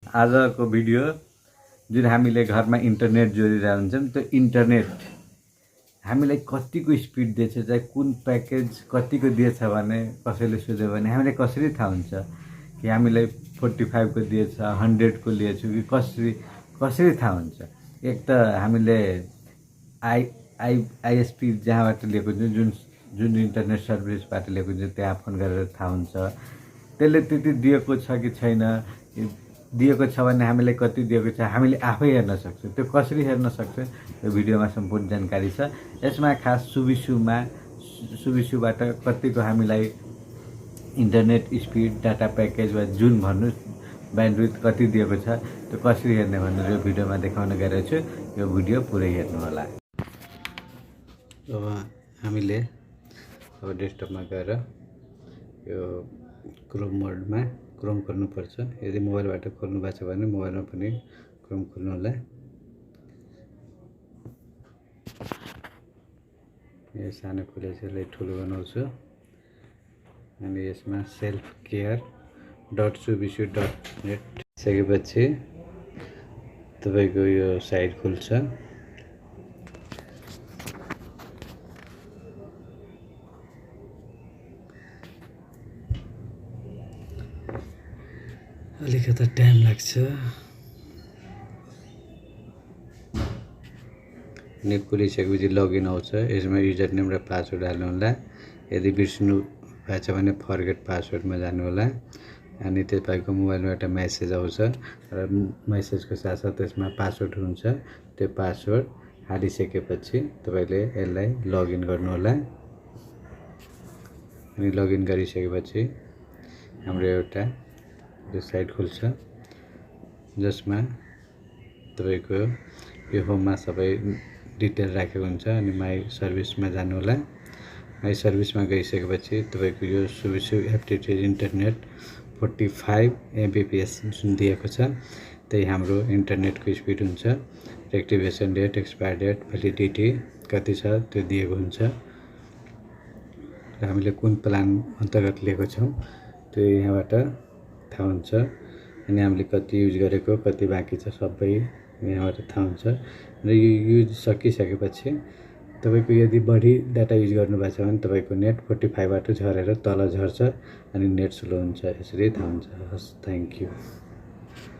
आजको भिडियो जुन हामीले घरमा इन्टरनेट जोडिरहेको हुन्छौँ त्यो इन्टरनेट हामीलाई कतिको स्पिड दिएछ चाहिँ कुन प्याकेज कतिको दिएछ भने कसैले सोध्यो भने हामीलाई कसरी थाहा हुन्छ कि हामीलाई 45 को दिएछ 100 को लिएछु कि कसरी थाहा हुन्छ। एक त हामीले आइएसपी जहाँबाट लिएको हुन्छ जुन इन्टरनेट सर्भिसबाट लिएको हुन्छ त्यहाँ फोन गरेर थाहा हुन्छ त्यसले त्यति दिएको छ कि छैन, दिएको छ भने हामीलाई कति दिएको छ हामीले आफै हेर्न सक्छौँ। त्यो कसरी हेर्न सक्छौँ यो भिडियोमा सम्पूर्ण जानकारी छ। यसमा खास सुविसुबाट कतिको हामीलाई इन्टरनेट स्पिड डाटा प्याकेज वा जुन भन्नु ब्यान्डविड्थ कति दिएको छ त्यो कसरी हेर्ने भनेर यो भिडियोमा देखाउन गएको छु। यो भिडियो पुरै हेर्नु होला। अब हामीले अब डेस्कटपमा गएर यो क्रोम मोडमा क्रोम खोल्नुपर्छ। यदि मोबाइलबाट खोल्नु भएको छ भने मोबाइलमा पनि क्रोम खोल्नु होला। यो सानो खुलेछ, यसलाई ठुलो बनाउँछु अनि यसमा selfcare.subisu.net सकेपछि तपाईको यो साइट खुल्छ। अलिकति टाइम लाग्छ। अनि खुलिसकेपछि लगइन आउँछ। यसमा युजर नेम र पासवर्ड हाल्नु होला। यदि बिर्सिनु भएको छ भने फर्गेट पासवर्डमा जानु होला। अनि तपाईको मोबाइलमा एउटा मेसेज आउँछ र मेसेजको साथसाथ त्यसमा पासवर्ड हुन्छ। त्यो पासवर्ड हालिसकेपछि तपाईले यसलाई लगइन गर्नु होला। अनि लगइन गरिसकेपछि हाम्रो एउटा यो साइट खुल्छ जसमा तपाईको यो होममा सबै डिटेल राखेको हुन्छ। अनि माई सर्भिसमा जानु होला। माई सर्भिसमा गइसकेपछि तपाईको यो सुबिसु एप्टिट्युड इन्टरनेट 45 Mbps जुन दिएको छ त्यही हाम्रो इन्टरनेटको स्पिड हुन्छ। Activation date, expire date, validity कति छ त्यो दिएको हुन्छ र हामीले कुन प्लान अन्तर्गत लिएको छौँ त्यो यहाँबाट थाहा हुन्छ। अनि हामीले कति युज गरेको कति बाँकी छ सबै यहाँबाट थाहा हुन्छ। र यो युज सकिसकेपछि तपाईको यदि बढी डाटा युज गर्नु भएको छ भने तपाईको नेट 45 बाट झरेर तल झर्छ अनि नेट स्लो हुन्छ। यसरी थाहा हुन्छ। हस्, थ्याङ्क यू।